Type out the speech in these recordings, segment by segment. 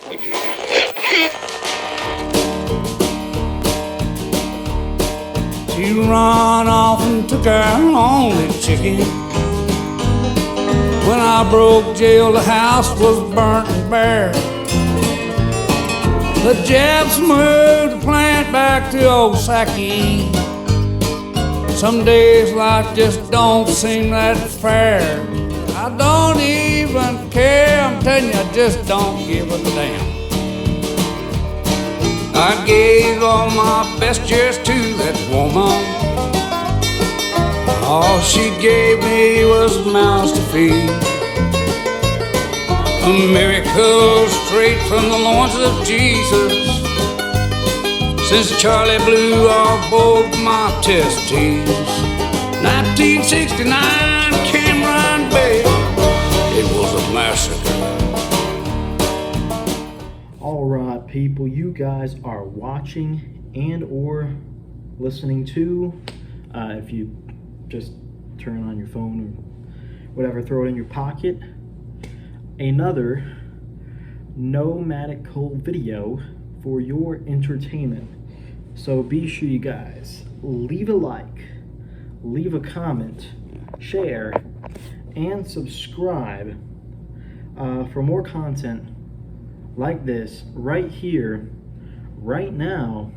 She run off and took her only chicken. When I broke jail, the house was burnt and bare. The Japs moved the plant back to Osaki. Some days life just don't seem that fair. I don't even care, I'm telling you, I just don't give a damn. I gave all my best years to that woman. All she gave me was mouths to feed. A miracle straight from the loins of Jesus. Since Charlie blew off both my test tubes. 1969, Cameron Bay, it was a massacre. Alright people, you guys are watching and or listening to, if you just turn on your phone or whatever, throw it in your pocket, another nomadical video for your entertainment. So be sure you guys leave a like, leave a comment, share, and subscribe for more content like this right here, right now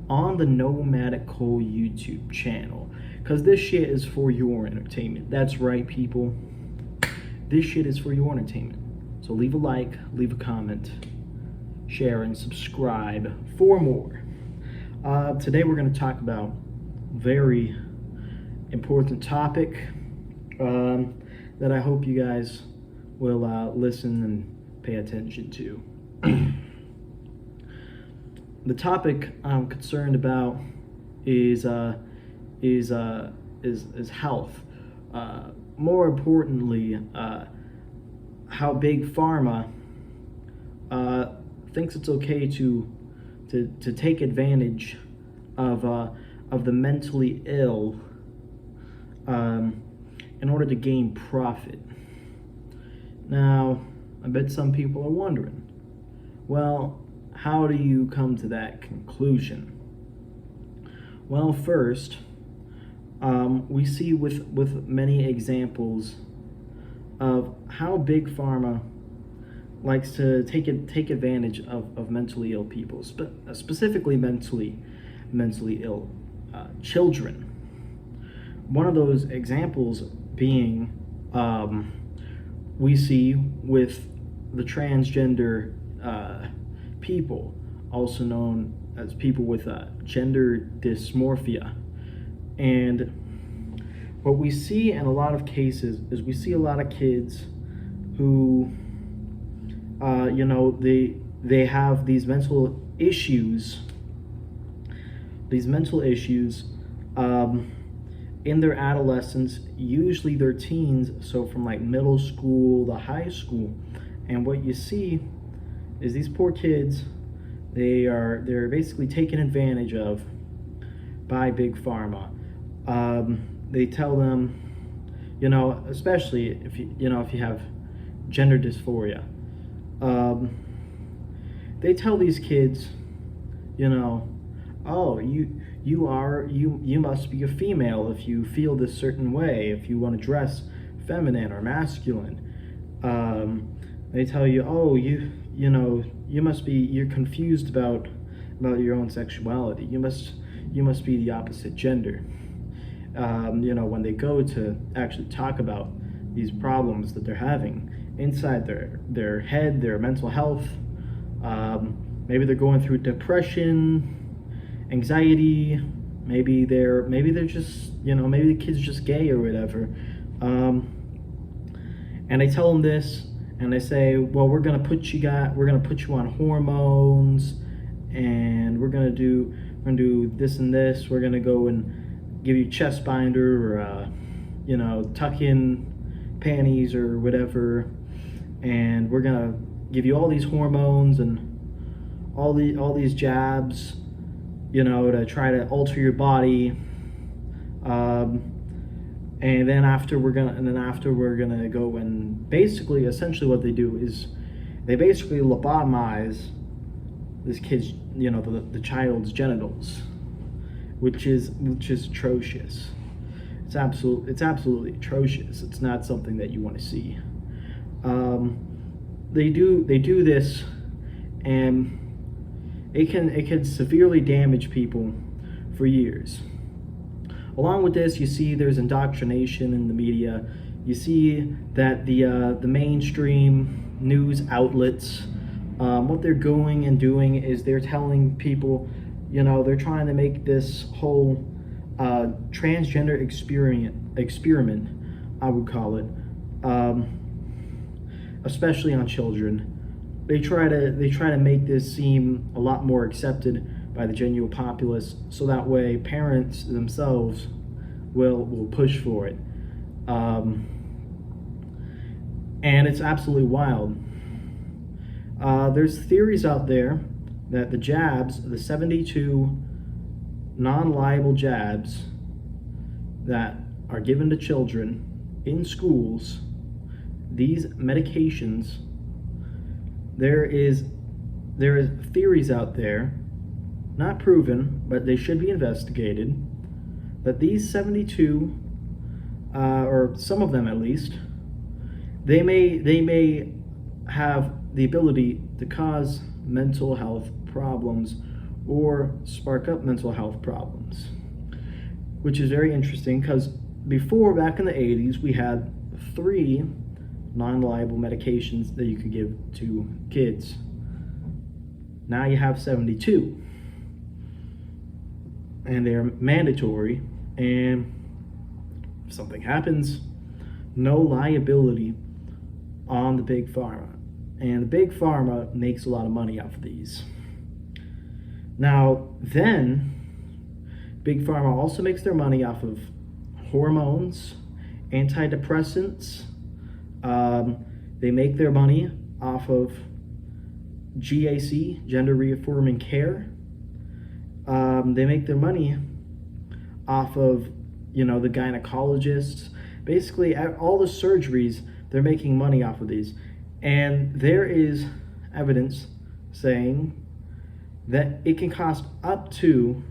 on the Nomadical YouTube channel. Because this shit is for your entertainment. That's right, people. This shit is for your entertainment. So leave a like, leave a comment, share, and subscribe for more. Today we're going to talk about a very important topic that I hope you guys will listen and pay attention to. The topic I'm concerned about is health. More importantly, how big pharma thinks it's okay to take advantage of the mentally ill in order to gain profit. Now, I bet some people are wondering, well, how do you come to that conclusion? Well, first, we see with many examples of how big pharma likes to take advantage of mentally ill people, specifically mentally ill children. One of those examples being we see with the transgender people, also known as people with gender dysmorphia. And what we see in a lot of cases is we see a lot of kids who they have these mental issues in their adolescence, usually their teens, so from like middle school to high school. And what you see is these poor kids, they're basically taken advantage of by big pharma. They tell them, especially if you have gender dysphoria, they tell these kids, oh, you must be a female if you feel this certain way, if you want to dress feminine or masculine. They tell you, oh, you're confused about your own sexuality. You must be the opposite gender. When they go to actually talk about these problems that they're having inside their head, their mental health, maybe they're going through depression, anxiety, maybe they're just, maybe the kid's just gay or whatever, and they tell them this, and they say, well, we're gonna put you on hormones, and we're gonna do this and this. We're gonna go and give you chest binder, or tuck in panties or whatever, and we're gonna give you all these hormones and all these jabs, to try to alter your body, and then after we're gonna go and basically, essentially, what they do They basically lobotomize this kid's, the child's genitals, which is atrocious. It's absolutely atrocious. It's not something that you want to see. They do this, and it can severely damage people for years. Along with this, you see there's indoctrination in the media. You see that the mainstream news outlets, what they're going and doing is they're telling people, they're trying to make this whole transgender experiment, I would call it, especially on children. They try to make this seem a lot more accepted by the general populace, so that way parents themselves will push for it. And it's absolutely wild. There's theories out there that the jabs, the 72 non-liable jabs that are given to children in schools, these medications, there is theories out there, not proven, but they should be investigated, that these 72, or some of them at least, they may have the ability to cause mental health problems or spark up mental health problems, which is very interesting because before, back in the 80s, we had 3 non-liable medications that you could give to kids. Now you have 72, and they're mandatory, and if something happens, no liability on the big pharma. And the big pharma makes a lot of money off of these. Now, then, big pharma also makes their money off of hormones, antidepressants. They make their money off of GAC, gender reaffirming care. They make their money off of, the gynecologists. Basically, all the surgeries, they're making money off of these. And there is evidence saying that it can cost up to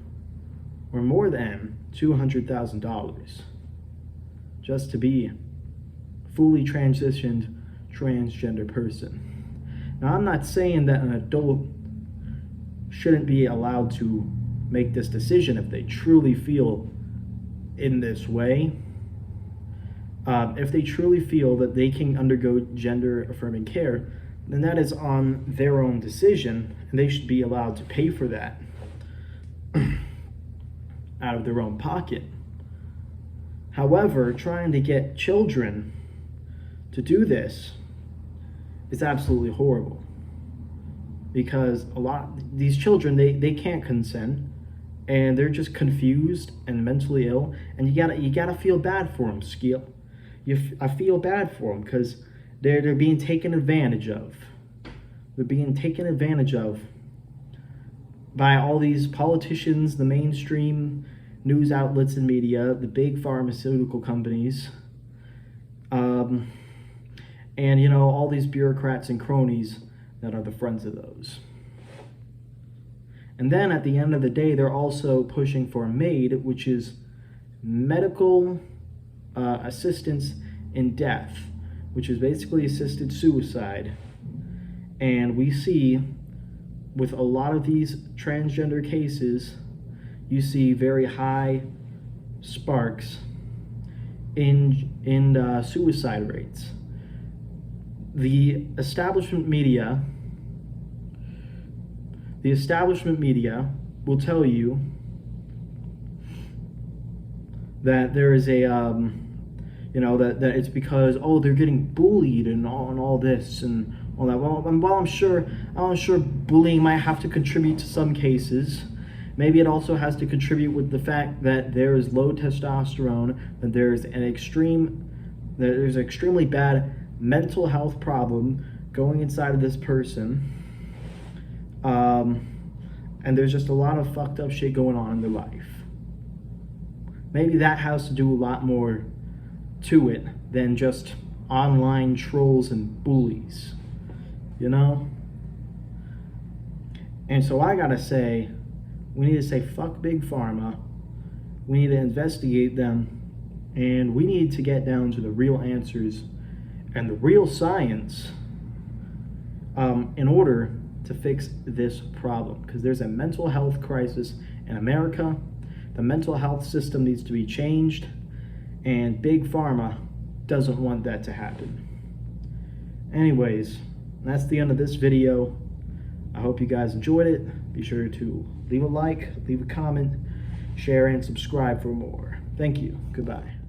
or more than $200,000 just to be fully transitioned transgender person. Now, I'm not saying that an adult shouldn't be allowed to make this decision if they truly feel in this way. If they truly feel that they can undergo gender affirming care, then that is on their own decision, and they should be allowed to pay for that out of their own pocket. However, trying to get children to do this is absolutely horrible, because these children, they can't consent, and they're just confused and mentally ill, and you gotta feel bad for them, Skeel. I feel bad for them because they're being taken advantage of. They're being taken advantage of by all these politicians, the mainstream news outlets and media, the big pharmaceutical companies, and all these bureaucrats and cronies that are the friends of those. And then at the end of the day, they're also pushing for MAID, which is medical assistance in death, which is basically assisted suicide. And we see with a lot of these transgender cases, you see very high sparks in suicide rates. The establishment media will tell you that there is a that it's because they're getting bullied and all this and all that. Well, I'm sure bullying might have to contribute to some cases. Maybe it also has to contribute with the fact that there is low testosterone, that there's an extremely bad mental health problem going inside of this person, and there's just a lot of fucked up shit going on in their life. Maybe that has to do a lot more to it than just online trolls and bullies. you know? And so I gotta say, we need to say fuck Big Pharma. We need to investigate them, and we need to get down to the real answers and the real science in order to fix this problem. Because there's a mental health crisis in America. The mental health system needs to be changed, and Big Pharma doesn't want that to happen. Anyways, that's the end of this video. I hope you guys enjoyed it. Be sure to leave a like, leave a comment, share, and subscribe for more. Thank you. Goodbye.